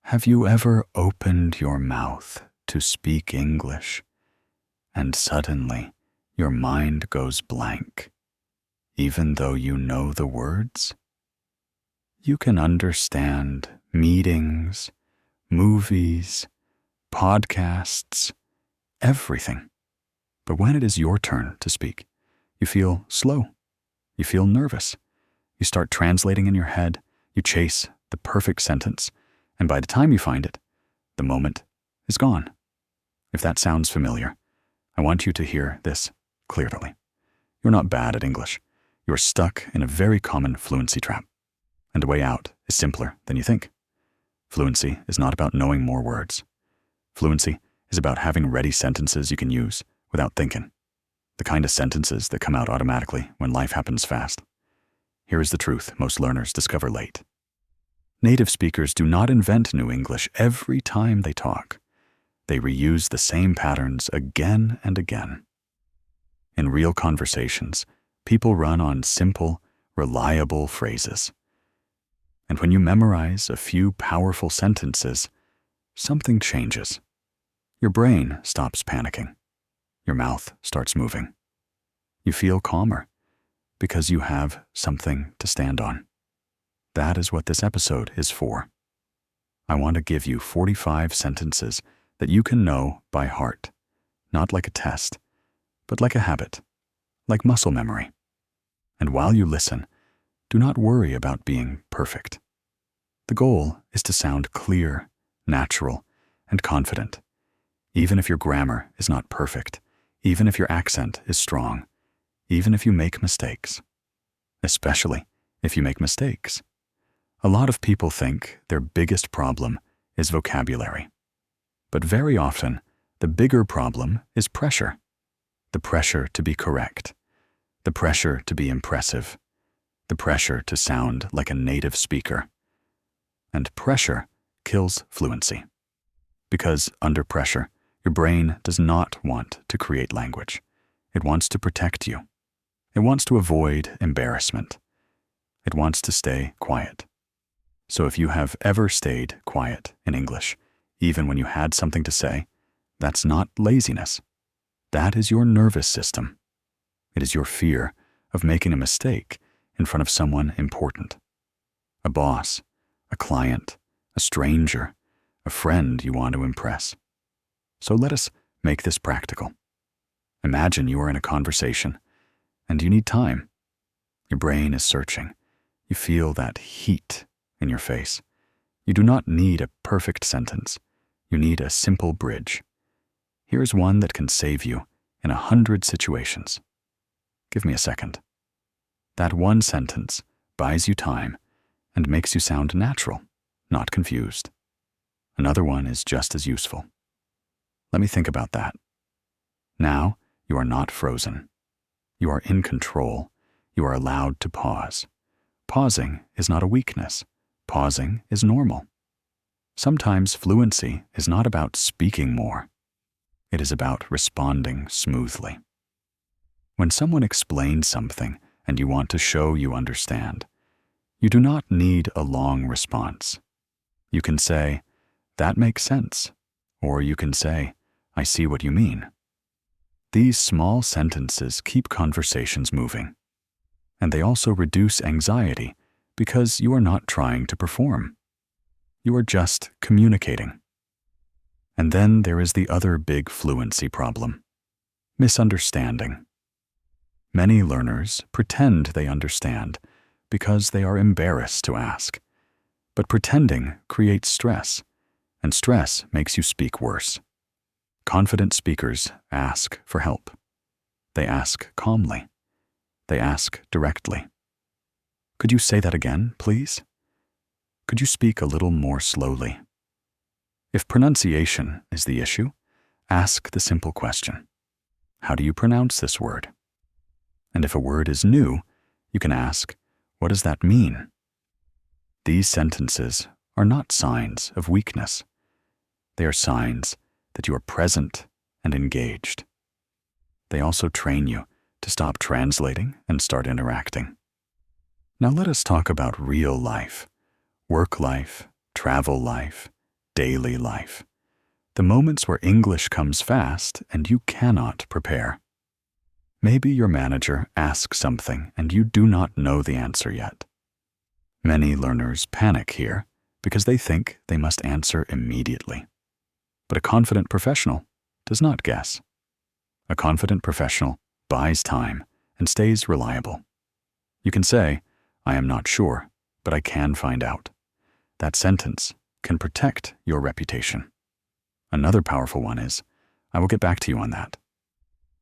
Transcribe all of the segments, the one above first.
Have you ever opened your mouth to speak English, and suddenly your mind goes blank, even though you know the words? You can understand meetings, movies, podcasts, everything. But when it is your turn to speak, you feel slow. You feel nervous. You start translating in your head. You chase the perfect sentence. And by the time you find it, the moment is gone. If that sounds familiar, I want you to hear this clearly. You're not bad at English. You're stuck in a very common fluency trap. And the way out is simpler than you think. Fluency is not about knowing more words. Fluency is about having ready sentences you can use without thinking. The kind of sentences that come out automatically when life happens fast. Here is the truth most learners discover late. Native speakers do not invent new English every time they talk. They reuse the same patterns again and again. In real conversations, people run on simple, reliable phrases. And when you memorize a few powerful sentences, something changes. Your brain stops panicking. Your mouth starts moving. You feel calmer because you have something to stand on. That is what this episode is for. I want to give you 45 sentences that you can know by heart, not like a test, but like a habit, like muscle memory. And while you listen, do not worry about being perfect. The goal is to sound clear, natural, and confident, even if your grammar is not perfect, even if your accent is strong, even if you make mistakes. Especially if you make mistakes. A lot of people think their biggest problem is vocabulary. But very often, the bigger problem is pressure. The pressure to be correct. The pressure to be impressive. The pressure to sound like a native speaker. And pressure kills fluency. Because under pressure, your brain does not want to create language. It wants to protect you. It wants to avoid embarrassment. It wants to stay quiet. So if you have ever stayed quiet in English, even when you had something to say, that's not laziness. That is your nervous system. It is your fear of making a mistake in front of someone important. A boss, a client, a stranger, a friend you want to impress. So let us make this practical. Imagine you are in a conversation and you need time. Your brain is searching. You feel that heat in your face. You do not need a perfect sentence. You need a simple bridge. Here is one that can save you in 100 situations. Give me a second. That one sentence buys you time and makes you sound natural, not confused. Another one is just as useful. Let me think about that. Now you are not frozen. You are in control. You are allowed to pause. Pausing is not a weakness. Pausing is normal. Sometimes fluency is not about speaking more. It is about responding smoothly. When someone explains something and you want to show you understand, you do not need a long response. You can say, "That makes sense," or you can say, "I see what you mean." These small sentences keep conversations moving. And they also reduce anxiety because you are not trying to perform. You are just communicating. And then there is the other big fluency problem: misunderstanding. Many learners pretend they understand because they are embarrassed to ask. But pretending creates stress, and stress makes you speak worse. Confident speakers ask for help. They ask calmly. They ask directly. Could you say that again, please? Could you speak a little more slowly? If pronunciation is the issue, ask the simple question: how do you pronounce this word? And if a word is new, you can ask, what does that mean? These sentences are not signs of weakness. They are signs that you are present and engaged. They also train you to stop translating and start interacting. Now let us talk about real life, work life, travel life, daily life. The moments where English comes fast and you cannot prepare. Maybe your manager asks something and you do not know the answer yet. Many learners panic here because they think they must answer immediately. But a confident professional does not guess. A confident professional buys time and stays reliable. You can say, "I am not sure, but I can find out." That sentence can protect your reputation. Another powerful one is, "I will get back to you on that."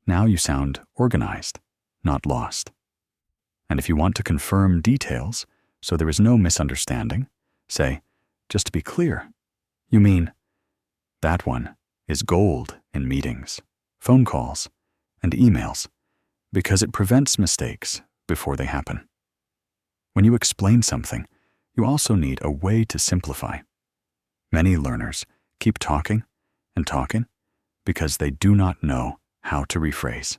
Now you sound organized, not lost. And if you want to confirm details so there is no misunderstanding, say, "Just to be clear, you mean..." That one is gold in meetings, phone calls, and emails because it prevents mistakes before they happen. When you explain something, you also need a way to simplify. Many learners keep talking and talking because they do not know how to rephrase.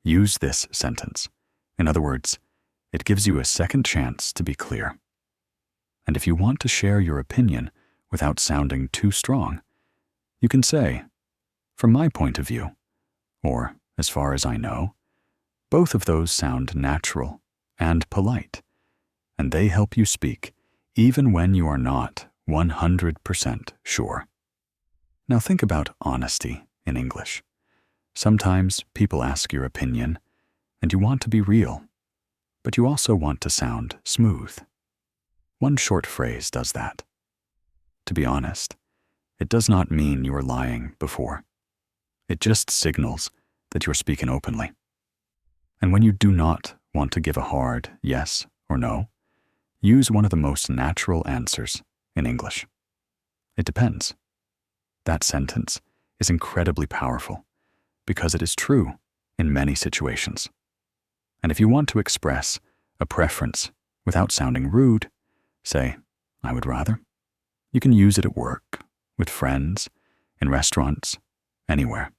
Use this sentence. In other words, it gives you a second chance to be clear. And if you want to share your opinion without sounding too strong, you can say, "From my point of view," or "As far as I know." Both of those sound natural and polite, and they help you speak even when you are not 100% sure. Now think about honesty in English. Sometimes people ask your opinion, and you want to be real, but you also want to sound smooth. One short phrase does that. To be honest, it does not mean you are lying before. It just signals that you're speaking openly. And when you do not want to give a hard yes or no, use one of the most natural answers in English. It depends. That sentence is incredibly powerful because it is true in many situations. And if you want to express a preference without sounding rude, say, "I would rather." You can use it at work, with friends, in restaurants, anywhere.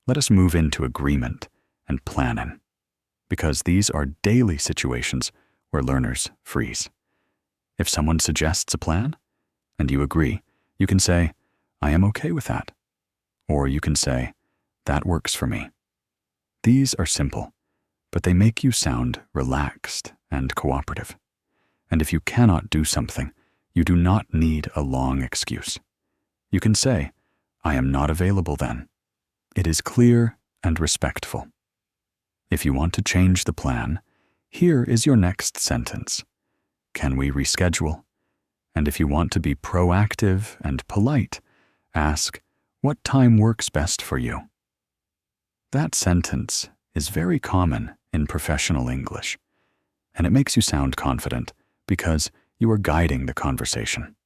Let us move into agreement and planning, because these are daily situations where learners freeze. If someone suggests a plan and you agree, you can say, "I am okay with that." Or you can say, "That works for me." These are simple, but they make you sound relaxed and cooperative. And if you cannot do something, you do not need a long excuse. You can say, "I am not available then." It is clear and respectful. If you want to change the plan, here is your next sentence. Can we reschedule? And if you want to be proactive and polite, ask, "What time works best for you?" That sentence is very common in professional English, and it makes you sound confident because you are guiding the conversation.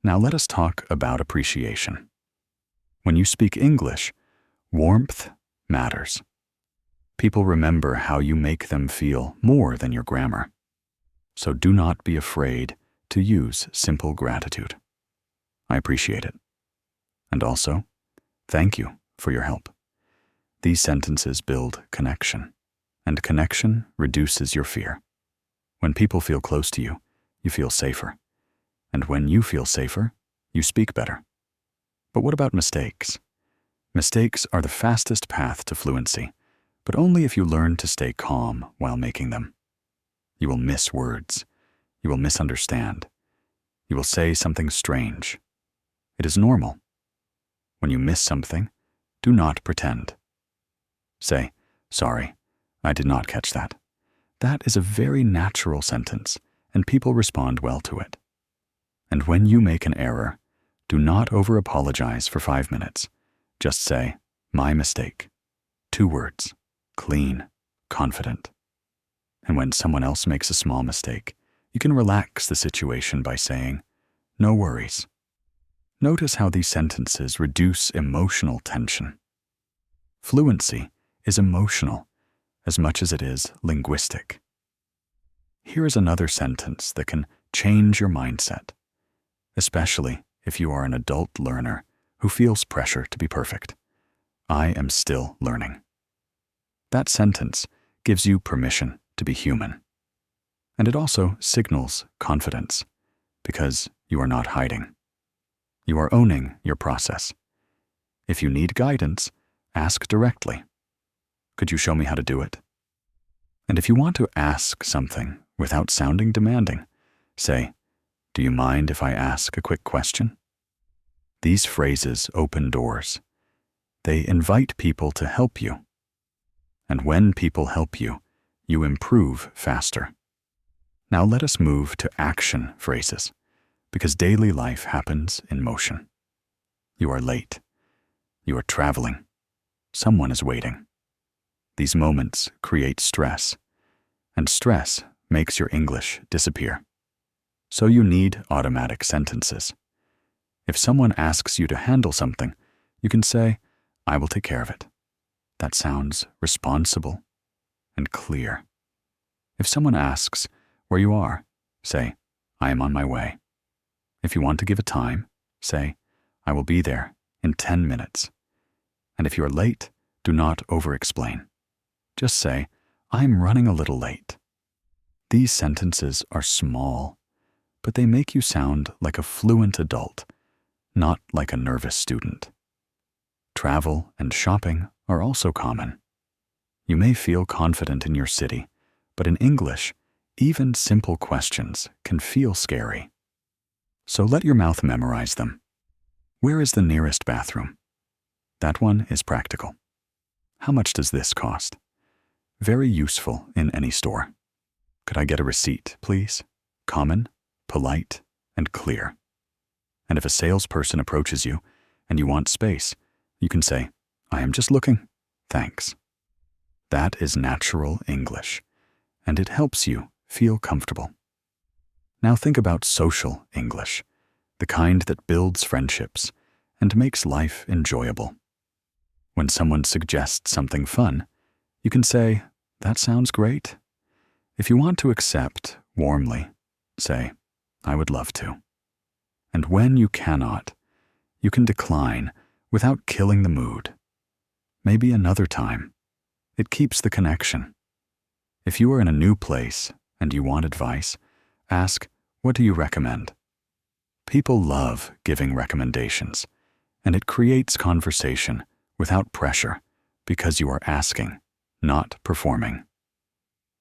Now let us talk about appreciation. When you speak English, warmth matters. People remember how you make them feel more than your grammar. So do not be afraid to use simple gratitude. "I appreciate it." And also, "Thank you for your help." These sentences build connection, and connection reduces your fear. When people feel close to you, you feel safer. And when you feel safer, you speak better. But what about mistakes? Mistakes are the fastest path to fluency, but only if you learn to stay calm while making them. You will miss words. You will misunderstand. You will say something strange. It is normal. When you miss something, do not pretend. Say, "Sorry, I did not catch that." That is a very natural sentence, and people respond well to it. And when you make an error, do not over-apologize for 5 minutes. Just say, "My mistake." 2 words, clean, confident. And when someone else makes a small mistake, you can relax the situation by saying, "No worries." Notice how these sentences reduce emotional tension. Fluency is emotional as much as it is linguistic. Here is another sentence that can change your mindset, especially if you are an adult learner who feels pressure to be perfect. "I am still learning." That sentence gives you permission to be human. And it also signals confidence because you are not hiding. You are owning your process. If you need guidance, ask directly. Could you show me how to do it? And if you want to ask something without sounding demanding, say, do you mind if I ask a quick question? These phrases open doors. They invite people to help you. And when people help you, you improve faster. Now let us move to action phrases, because daily life happens in motion. You are late. You are traveling. Someone is waiting. These moments create stress, and stress makes your English disappear. So you need automatic sentences. If someone asks you to handle something, you can say, I will take care of it. That sounds responsible and clear. If someone asks where you are, say, I am on my way. If you want to give a time, say, I will be there in 10 minutes. And if you are late, do not over-explain. Just say, I'm running a little late. These sentences are small, but they make you sound like a fluent adult, not like a nervous student. Travel and shopping are also common. You may feel confident in your city, but in English, even simple questions can feel scary. So let your mouth memorize them. Where is the nearest bathroom? That one is practical. How much does this cost? Very useful in any store. Could I get a receipt, please? Common, polite, and clear. And if a salesperson approaches you and you want space, you can say, I am just looking. Thanks. That is natural English, and it helps you feel comfortable. Now think about social English, the kind that builds friendships and makes life enjoyable. When someone suggests something fun, you can say, that sounds great. If you want to accept warmly, say, I would love to. And when you cannot, you can decline without killing the mood. Maybe another time. It keeps the connection. If you are in a new place and you want advice, ask, what do you recommend? People love giving recommendations, and it creates conversation without pressure because you are asking, not performing.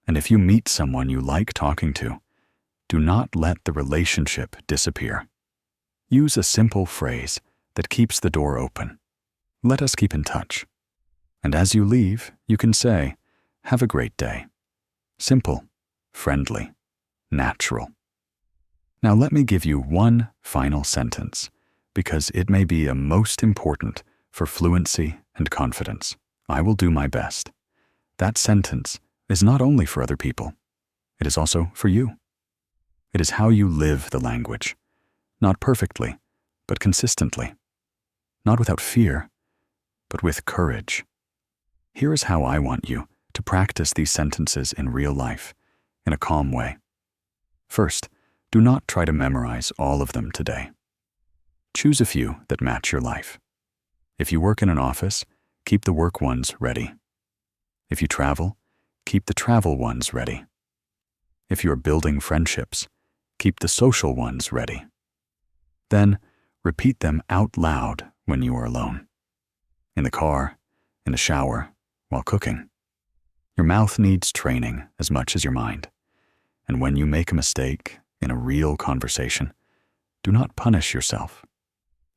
And if you meet someone you like talking to, do not let the relationship disappear. Use a simple phrase that keeps the door open. Let us keep in touch. And as you leave, you can say, have a great day. Simple, friendly, natural. Now let me give you one final sentence, because it may be a most important for fluency and confidence. I will do my best. That sentence is not only for other people, it is also for you. It is how you live the language, not perfectly, but consistently. Not without fear, but with courage. Here is how I want you to practice these sentences in real life, in a calm way. First, do not try to memorize all of them today. Choose a few that match your life. If you work in an office, keep the work ones ready. If you travel, keep the travel ones ready. If you are building friendships, keep the social ones ready. Then, repeat them out loud when you are alone. In the car, in the shower, while cooking. Your mouth needs training as much as your mind. And when you make a mistake in a real conversation, do not punish yourself.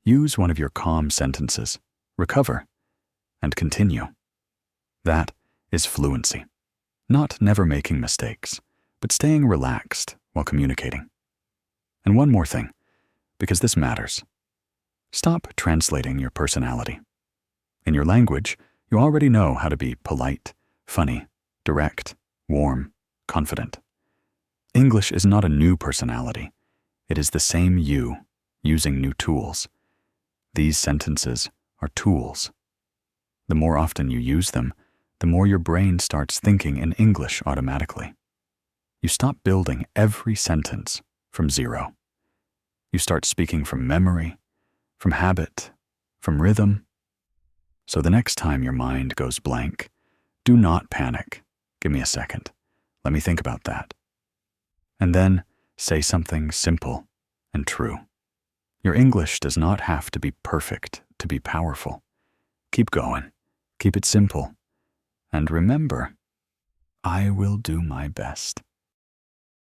Use one of your calm sentences, recover, and continue. That is fluency. Not never making mistakes, but staying relaxed while communicating. And one more thing, because this matters. Stop translating your personality. In your language, you already know how to be polite, funny, direct, warm, confident. English is not a new personality. It is the same you, using new tools. These sentences are tools. The more often you use them, the more your brain starts thinking in English automatically. You stop building every sentence from zero. You start speaking from memory, from habit, from rhythm. So the next time your mind goes blank, do not panic. Give me a second. Let me think about that. And then say something simple and true. Your English does not have to be perfect to be powerful. Keep going. Keep it simple. And remember, I will do my best.